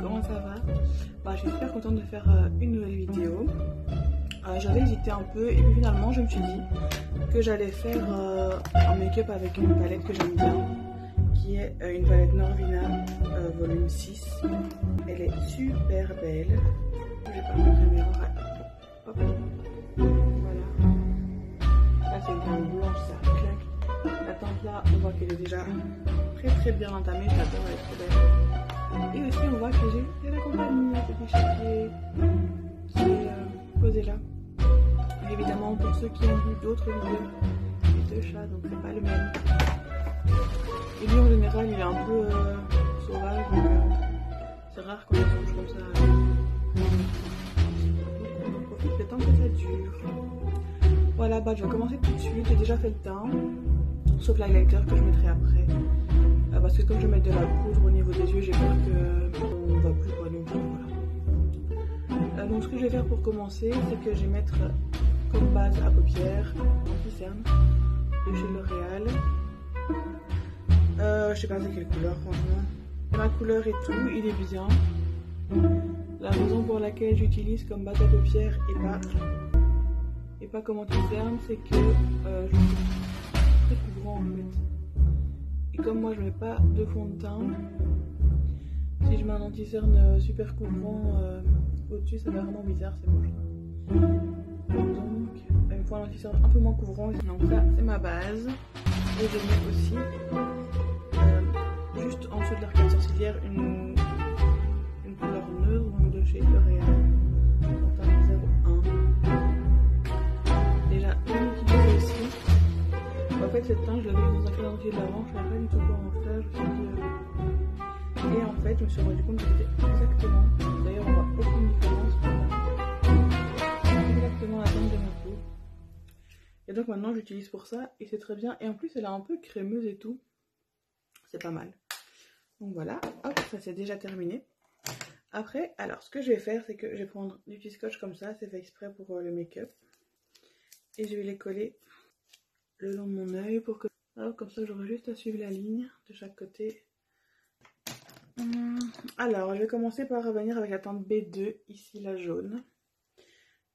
comment ça va? Je suis super contente de faire une nouvelle vidéo. J'avais hésité un peu et puis finalement je me suis dit que j'allais faire un make-up avec une palette que j'aime bien, qui est une palette Norvina volume 6. Elle est super belle. Je vais pas montrer mes hop. Voilà. Là c'est une teinte blanche, ça claque. La teinte là, on voit qu'elle est déjà très bien entamée. Je l'adore, elle est trop belle. Et aussi on voit que j'ai la compagnie, un petit chat qui est posé là. Et évidemment pour ceux qui ont vu d'autres vidéos, les deux chats, donc c'est pas le même. Et lui en général il est un peu sauvage, donc c'est rare qu'on les touche comme ça. On profite le temps que ça dure. Voilà, je vais commencer tout de suite. J'ai déjà fait le teint, sauf l'highlighter que je mettrai après. Parce que comme je vais mettre de la poudre au niveau des yeux, j'ai peur qu'on va plus voir. Donc voilà. Donc ce que je vais faire pour commencer, c'est que je vais mettre comme base à paupières anti-cerne de chez L'Oréal. Je sais pas c'est quelle couleur franchement. Ma couleur et tout, il est bien. La raison pour laquelle j'utilise comme base à paupières et pas comme anti-cerne, c'est que je trouve très couvrant en fait. Et comme moi je mets pas de fond de teint, si je mets un anti-cerne super couvrant au-dessus, ça va vraiment bizarre, c'est moche. Donc il me faut un anti-cerne un peu moins couvrant. Donc ça c'est ma base. Et je mets aussi juste en dessous de l'arcade sourcilière une couleur neutre de chez L'Oréal. Teint 01. Déjà je l'utilise aussi. En fait cette teinte je l'avais dans un calendrier de l'avant, je ne savais pas du tout quoi en faire, je me suis dit et en fait je me suis rendu compte que c'était exactement, d'ailleurs on voit aucune différence, exactement la teinte de ma peau. Et donc maintenant j'utilise pour ça et c'est très bien, et en plus elle est un peu crémeuse et tout, c'est pas mal. Donc voilà, hop, ça c'est déjà terminé. Après, alors ce que je vais faire, c'est que je vais prendre du petit scotch comme ça, c'est fait exprès pour le make-up, et je vais les coller le long de mon œil pour que, alors, comme ça j'aurai juste à suivre la ligne de chaque côté. Alors je vais commencer par revenir avec la teinte B2, ici la jaune,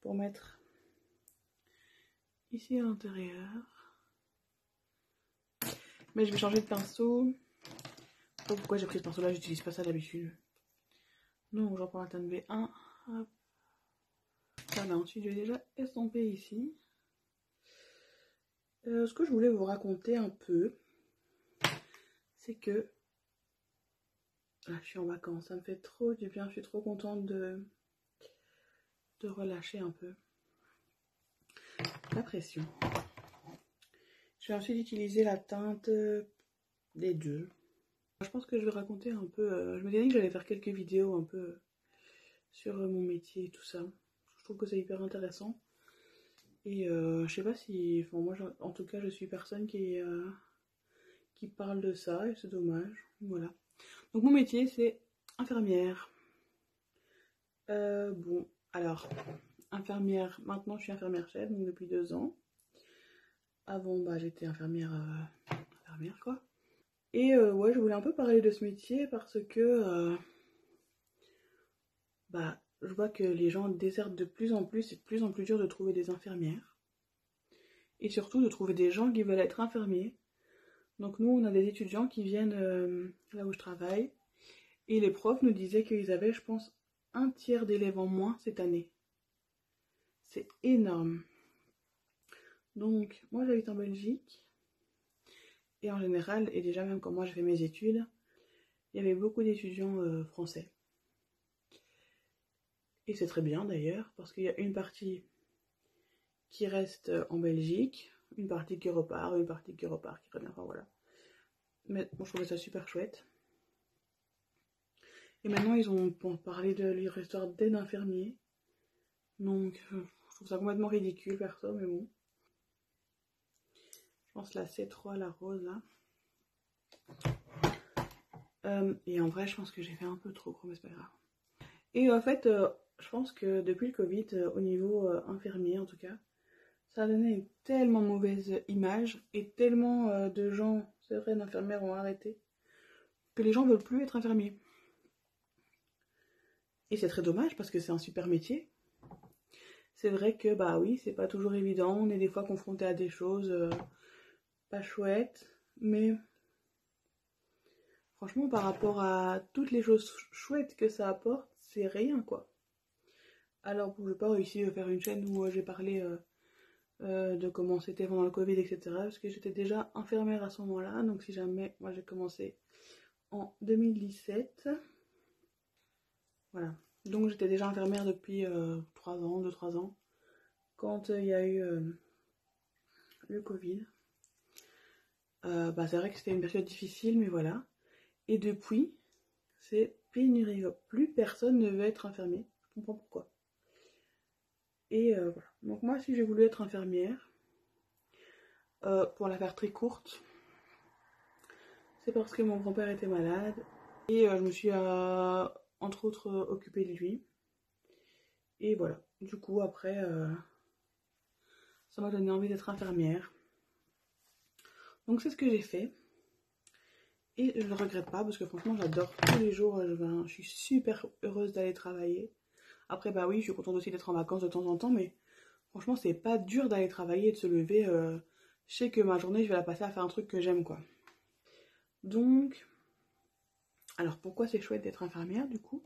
pour mettre ici à l'intérieur. Mais je vais changer de pinceau. Pourquoi j'ai pris ce pinceau là, j'utilise pas ça d'habitude. Donc j'en prends la teinte B1. Hop. Voilà, ensuite je vais déjà estomper ici. Ce que je voulais vous raconter un peu, c'est que là, je suis en vacances, ça me fait trop du bien, je suis trop contente de relâcher un peu la pression. Je vais ensuite utiliser la teinte des deux. Je pense que je vais raconter un peu, je me suis dit que j'allais faire quelques vidéos un peu sur mon métier et tout ça. Je trouve que c'est hyper intéressant. Et je sais pas si, enfin moi en tout cas je suis personne qui parle de ça et c'est dommage. Voilà. Donc mon métier c'est infirmière. Bon, alors infirmière, maintenant je suis infirmière chef, donc depuis 2 ans. Avant j'étais infirmière quoi. Et ouais, je voulais un peu parler de ce métier parce que je vois que les gens désertent de plus en plus, c'est de plus en plus dur de trouver des infirmières. Et surtout de trouver des gens qui veulent être infirmiers. Donc nous on a des étudiants qui viennent là où je travaille. Et les profs nous disaient qu'ils avaient, je pense, 1/3 d'élèves en moins cette année. C'est énorme. Donc moi j'habite en Belgique. Et en général, et déjà même quand moi j'ai fait mes études, il y avait beaucoup d'étudiants français. Et c'est très bien d'ailleurs, parce qu'il y a une partie qui reste en Belgique, une partie qui repart, qui revient, enfin voilà. Mais bon, je trouvais ça super chouette. Et maintenant ils ont parlé de l'histoire d'aide infirmier. Donc je trouve ça complètement ridicule perso, mais bon. Je pense la C3, la rose là. Et en vrai je pense que j'ai fait un peu trop gros, mais c'est pas grave. Et en fait je pense que depuis le Covid, au niveau infirmier en tout cas, ça a donné une tellement mauvaise image et tellement de gens, c'est vrai, d'infirmières ont arrêté, que les gens veulent plus être infirmiers. Et c'est très dommage parce que c'est un super métier. C'est vrai que bah oui, c'est pas toujours évident, on est des fois confronté à des choses pas chouettes, mais franchement par rapport à toutes les choses chouettes que ça apporte, c'est rien quoi. Alors bon, je n'ai pas réussi à faire une chaîne où j'ai parlé de comment c'était pendant le Covid, etc. Parce que j'étais déjà infirmière à ce moment-là, donc si jamais, moi j'ai commencé en 2017. Voilà. Donc j'étais déjà infirmière depuis 3 ans, 2-3 ans, quand il y a eu le Covid. Bah, c'est vrai que c'était une période difficile, mais voilà. Et depuis, c'est pénurie. Plus personne ne veut être infirmier. Je comprends pourquoi. Et voilà. Donc moi, si j'ai voulu être infirmière, pour la faire très courte, c'est parce que mon grand-père était malade. Et je me suis entre autres occupée de lui. Et voilà. Du coup, après, ça m'a donné envie d'être infirmière. Donc c'est ce que j'ai fait. Et je ne le regrette pas parce que franchement j'adore tous les jours, je suis super heureuse d'aller travailler. Après bah oui, je suis contente aussi d'être en vacances de temps en temps, mais franchement c'est pas dur d'aller travailler et de se lever. Je sais que ma journée je vais la passer à faire un truc que j'aime quoi. Donc, alors pourquoi c'est chouette d'être infirmière du coup?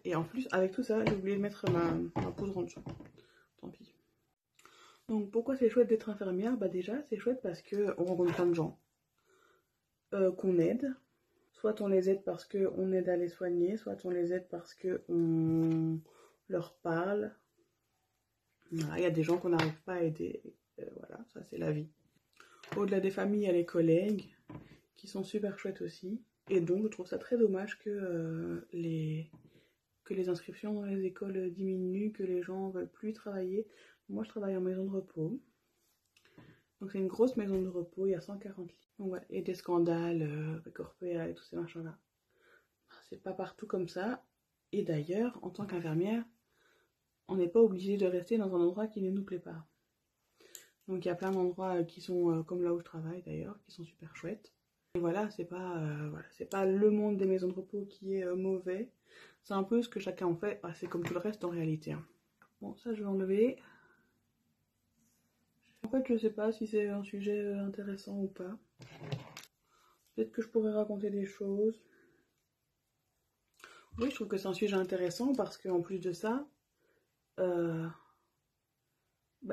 Et en plus avec tout ça j'ai oublié de mettre ma poudre en dessous. Tant pis. Donc pourquoi c'est chouette d'être infirmière? Bah déjà c'est chouette parce qu'on rencontre plein de gens qu'on aide. Soit on les aide parce qu'on aide à les soigner, soit on les aide parce qu'on leur parle. Voilà, il y a des gens qu'on n'arrive pas à aider. Voilà, ça c'est la vie. Au-delà des familles, il y a les collègues qui sont super chouettes aussi. Et donc je trouve ça très dommage que les inscriptions dans les écoles diminuent, que les gens ne veulent plus travailler. Moi je travaille en maison de repos. Donc c'est une grosse maison de repos, il y a 140 lits. Donc ouais, et des scandales avec Orpea et tous ces machins-là. C'est pas partout comme ça. Et d'ailleurs, en tant qu'infirmière, on n'est pas obligé de rester dans un endroit qui ne nous plaît pas. Donc il y a plein d'endroits qui sont comme là où je travaille d'ailleurs, qui sont super chouettes. Et voilà, c'est pas le monde des maisons de repos qui est mauvais. C'est un peu ce que chacun en fait. C'est comme tout le reste en réalité. Hein. Bon, ça je vais enlever. En fait, je sais pas si c'est un sujet intéressant ou pas. Peut-être que je pourrais raconter des choses. Oui, je trouve que c'est un sujet intéressant parce qu'en plus de ça, bah,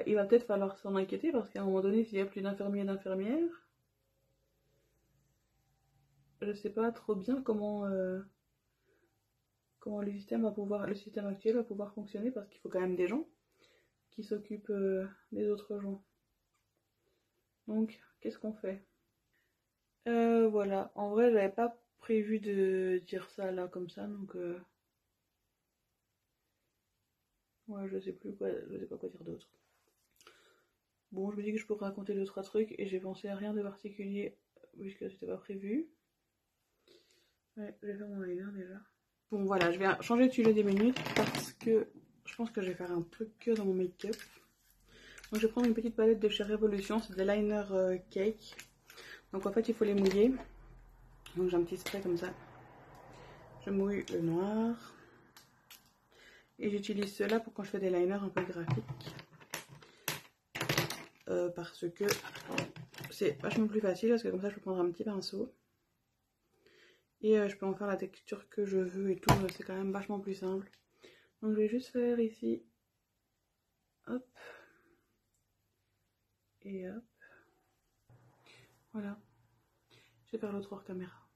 il va peut-être falloir s'en inquiéter parce qu'à un moment donné, s'il n'y a plus d'infirmiers et d'infirmières, je sais pas trop bien comment le système actuel va pouvoir fonctionner parce qu'il faut quand même des gens qui s'occupent des autres gens. Donc, qu'est-ce qu'on fait? Voilà, en vrai, j'avais pas prévu de dire ça là comme ça, donc ouais, je sais pas quoi dire d'autre. Bon, je me dis que je pourrais raconter 2-3 trucs et j'ai pensé à rien de particulier puisque c'était pas prévu. Ouais, je vais faire mon liner déjà. Bon voilà, je vais changer de sujet des minutes parce que je pense que je vais faire un truc que dans mon make-up. Donc je vais prendre une petite palette de chez Revolution, c'est des liners cake. Donc en fait il faut les mouiller. Donc j'ai un petit spray comme ça. Je mouille le noir. Et j'utilise cela pour quand je fais des liners un peu graphiques. Parce que c'est vachement plus facile parce que comme ça je peux prendre un petit pinceau. Et je peux en faire la texture que je veux et tout, c'est quand même vachement plus simple. Donc je vais juste faire ici, hop, et hop, voilà. Je vais faire l'autre hors caméra.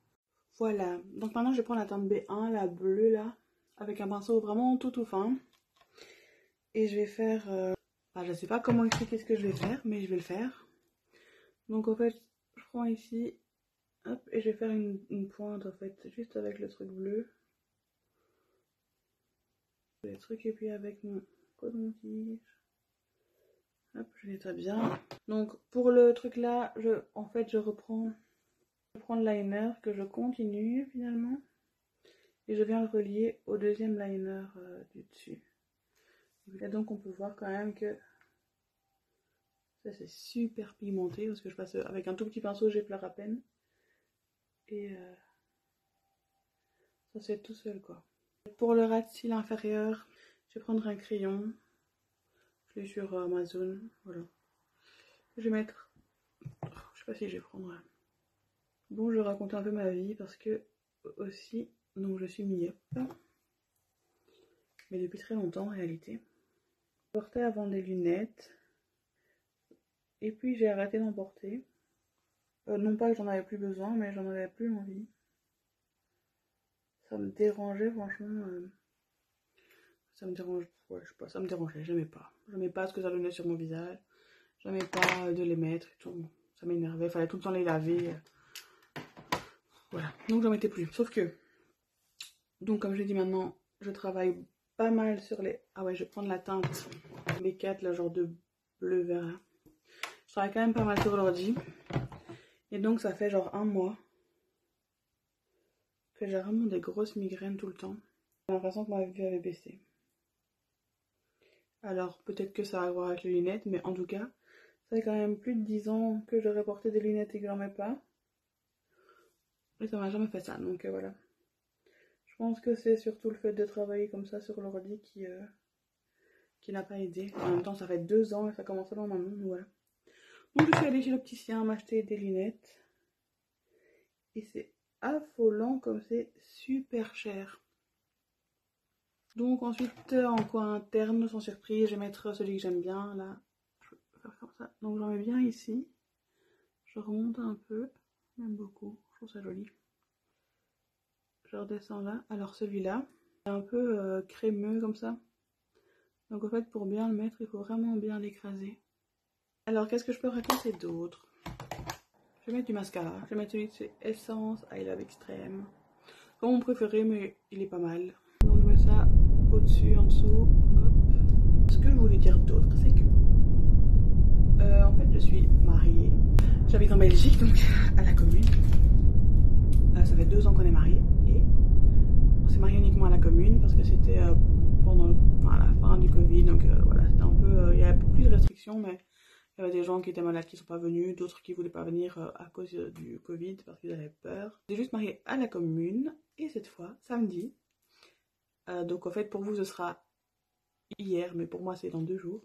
Voilà, donc maintenant je vais prendre la teinte B1, la bleue là, avec un pinceau vraiment tout fin. Et je vais faire, je sais pas comment expliquer ce que je vais faire, mais je vais le faire. Donc en fait, je prends ici, hop, et je vais faire une pointe en fait, juste avec le truc bleu. Les trucs et puis avec mon coton-tige. Hop, je nettoie bien. Donc pour le truc là, je reprends le liner que je continue finalement. Et je viens le relier au deuxième liner du dessus. Et donc on peut voir quand même que ça c'est super pigmenté parce que je passe avec un tout petit pinceau, j'effleure à peine. Et Ça se fait tout seul quoi. Pour le ras de cils inférieur, je vais prendre un crayon. Je l'ai sur Amazon, voilà. Je vais mettre... Je sais pas si je vais prendre... Bon, je vais raconter un peu ma vie parce que aussi, donc je suis myope. Mais depuis très longtemps en réalité. Je portais avant des lunettes. Et puis j'ai arrêté d'en porter. Non pas que j'en avais plus besoin, mais j'en avais plus envie. Ça me dérangeait franchement. Ça me dérange. Ouais, je sais pas, ça me dérangeait, j'aimais pas. J'aimais pas ce que ça donnait sur mon visage. J'aimais pas de les mettre et tout. Ça m'énervait, fallait tout le temps les laver. Voilà, donc j'en mettais plus. Sauf que, donc comme je l'ai dit maintenant, je travaille pas mal sur les... Ah ouais, je vais prendre la teinte B4, là, genre de bleu vert. Je travaille quand même pas mal sur l'ordi. Et donc ça fait genre un mois que j'ai vraiment des grosses migraines tout le temps. J'ai l'impression que ma vue avait baissé. Alors peut-être que ça a à voir avec les lunettes, mais en tout cas, ça fait quand même plus de 10 ans que j'aurais porté des lunettes et que j'en mets pas. Et ça m'a jamais fait ça, donc voilà. Je pense que c'est surtout le fait de travailler comme ça sur l'ordi qui n'a pas aidé. En même temps, ça fait 2 ans et ça commence avant maintenant, donc voilà. Donc je suis allée chez l'opticien m'acheter des lunettes. Et c'est affolant comme c'est super cher. Donc ensuite, en coin interne, sans surprise, je vais mettre celui que j'aime bien, là. Je vais faire comme ça. Donc j'en mets bien ici. Je remonte un peu, même beaucoup. Je trouve ça joli. Je redescends là. Alors celui-là, est un peu crémeux comme ça. Donc en fait, pour bien le mettre, il faut vraiment bien l'écraser. Alors qu'est-ce que je peux raconter d'autre? Je vais mettre du mascara. Je vais mettre celui de chez Essence I Love Extreme. Pas mon préféré, mais il est pas mal. Donc je mets ça au-dessus, en dessous. Hop. Ce que je voulais dire d'autre, c'est que en fait, je suis mariée. J'habite en Belgique, donc à la commune. Ça fait 2 ans qu'on est mariés et on s'est mariés uniquement à la commune parce que c'était pendant la fin du Covid. Donc voilà, c'était un peu. Il y avait plus de restrictions, mais il y avait des gens qui étaient malades qui ne sont pas venus, d'autres qui ne voulaient pas venir à cause du Covid parce qu'ils avaient peur. J'ai juste marié à la commune et cette fois, samedi. Donc en fait, pour vous, ce sera hier, mais pour moi, c'est dans 2 jours.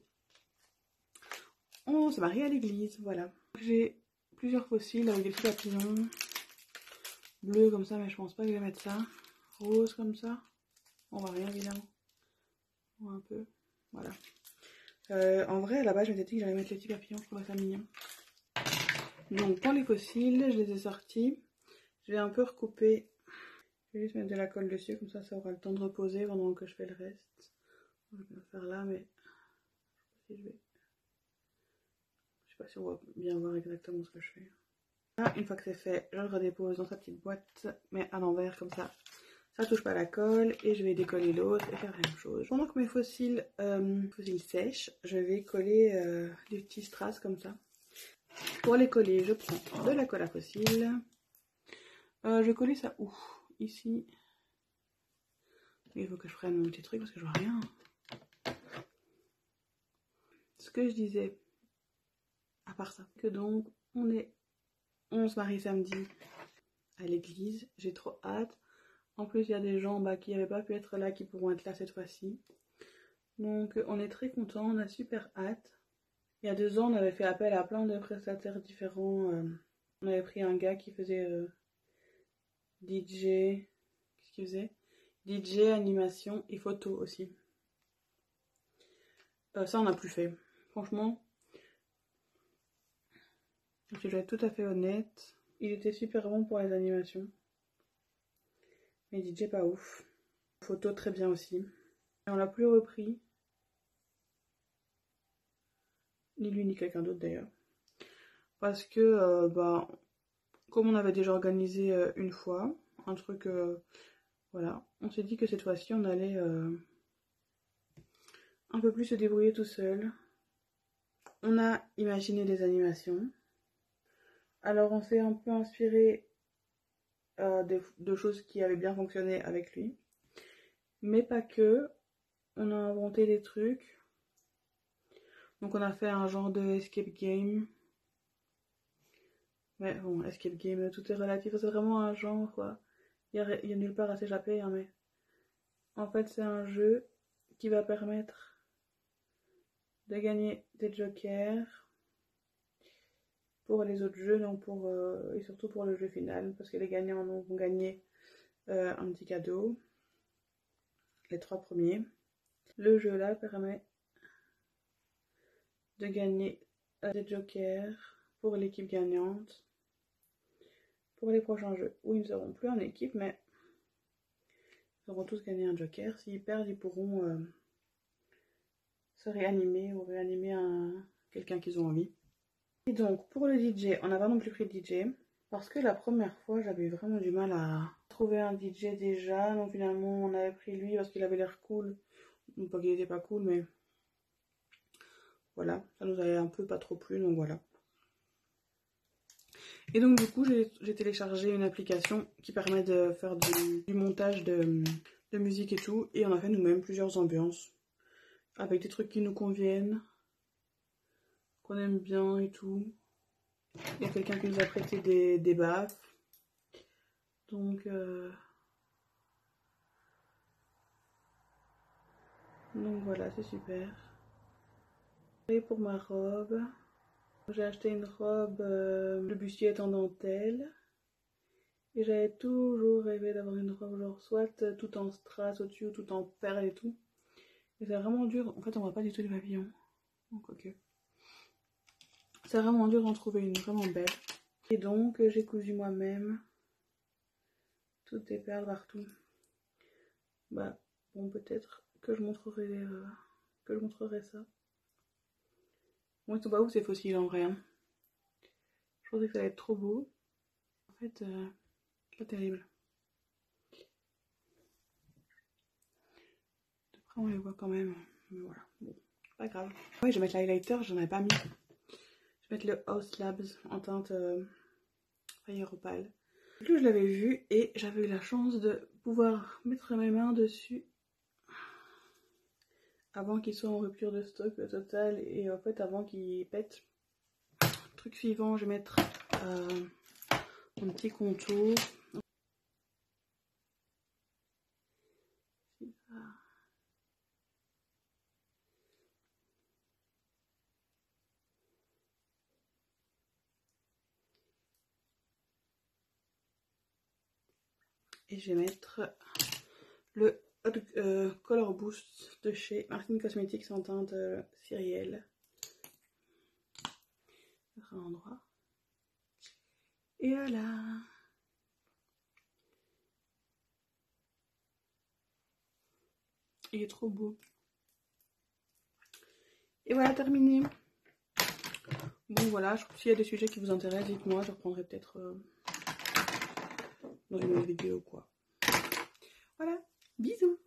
On se marie à l'église, voilà. J'ai plusieurs fossiles avec des petits papillons. Bleu comme ça, mais je pense pas que je vais mettre ça. Rose comme ça. On voit rien évidemment. On voit un peu. Voilà. En vrai, là-bas, je m'étais dit que j'allais mettre les petits papillons, je trouvais ça mignon. Donc, pour les fossiles, je les ai sortis. Je vais un peu recouper. Je vais juste mettre de la colle dessus, comme ça aura le temps de reposer pendant que je fais le reste. Je vais le faire là, mais si je vais... Je sais pas si on va bien voir exactement ce que je fais. Là, une fois que c'est fait, je le redépose dans sa petite boîte, mais à l'envers, comme ça. Ça touche pas la colle et je vais décoller l'autre et faire la même chose. Pendant que mes fossiles sèchent, je vais coller des petits strass comme ça. Pour les coller, je prends de la colle à fossiles. Je vais coller ça où? Ici. Il faut que je prenne mon petit truc parce que je vois rien. Ce que je disais, à part ça, que donc on se marie samedi à l'église. J'ai trop hâte. En plus, il y a des gens qui n'avaient pas pu être là qui pourront être là cette fois-ci. Donc, on est très contents, on a super hâte. Il y a 2 ans, on avait fait appel à plein de prestataires différents. On avait pris un gars qui faisait DJ. Qu'est-ce qu'il faisait? DJ, animation et photo aussi. Ça, on n'a plus fait. Franchement, je dois être tout à fait honnête. Il était super bon pour les animations. Mais DJ, pas ouf. Photo, très bien aussi. Et on l'a plus repris. Ni lui ni quelqu'un d'autre d'ailleurs. Parce que, comme on avait déjà organisé une fois, un truc, voilà, on s'est dit que cette fois-ci on allait un peu plus se débrouiller tout seul. On a imaginé des animations. Alors on s'est un peu inspiré de choses qui avaient bien fonctionné avec lui. Mais pas que. On a inventé des trucs. Donc on a fait un genre de escape game. Ouais, bon, escape game, tout est relatif, c'est vraiment un genre, quoi. Il y a nulle part à s'échapper, hein, mais en fait c'est un jeu qui va permettre de gagner des jokers pour les autres jeux, non pour, et surtout pour le jeu final, parce que les gagnants vont gagner un petit cadeau, les 3 premiers. Le jeu là permet de gagner des jokers pour l'équipe gagnante pour les prochains jeux, où ils ne seront plus en équipe, mais ils auront tous gagné un joker. S'ils perdent, ils pourront se réanimer ou réanimer quelqu'un qu'ils ont envie. Et donc pour le DJ, on n'a pas non plus pris de DJ, parce que la première fois j'avais vraiment du mal à trouver un DJ déjà, donc finalement on avait pris lui parce qu'il avait l'air cool, pas qu'il était pas cool, mais voilà, ça nous avait un peu pas trop plu, donc voilà. Et donc du coup j'ai téléchargé une application qui permet de faire du montage de musique et tout, et on a fait nous-mêmes plusieurs ambiances avec des trucs qui nous conviennent, qu'on aime bien et tout. Il y a quelqu'un qui nous a prêté des baffes, donc voilà, c'est super. Et pour ma robe, j'ai acheté une robe, le bustier est en dentelle. Et j'avais toujours rêvé d'avoir une robe genre soit tout en strass au-dessus ou tout en perles et tout. Et c'est vraiment dur. En fait, on voit pas du tout les papillons. Donc, ok. C'est vraiment dur d'en trouver une vraiment belle. Et donc, j'ai cousu moi-même toutes des perles partout. Bah, bon, peut-être que je montrerai ça. Bon, ils sont pas ouf ces fossiles en vrai. Hein. Je pensais que ça allait être trop beau. En fait, pas terrible. De près, on les voit quand même. Mais voilà, bon, pas grave. Ouais, je vais mettre l'highlighter, j'en avais pas mis. Je vais mettre le House Labs en teinte Fire Opal. Je l'avais vu et j'avais eu la chance de pouvoir mettre mes mains dessus avant qu'il soit en rupture de stock total et en fait avant qu'il pète. Truc suivant, je vais mettre un petit contour. Et je vais mettre le Color Boost de chez Martin Cosmetics en teinte Cyrielle. À l'endroit. Et voilà. Il est trop beau. Et voilà, terminé. Bon voilà, s'il y a des sujets qui vous intéressent, dites-moi, je reprendrai peut-être dans une autre vidéo quoi. Voilà, bisous.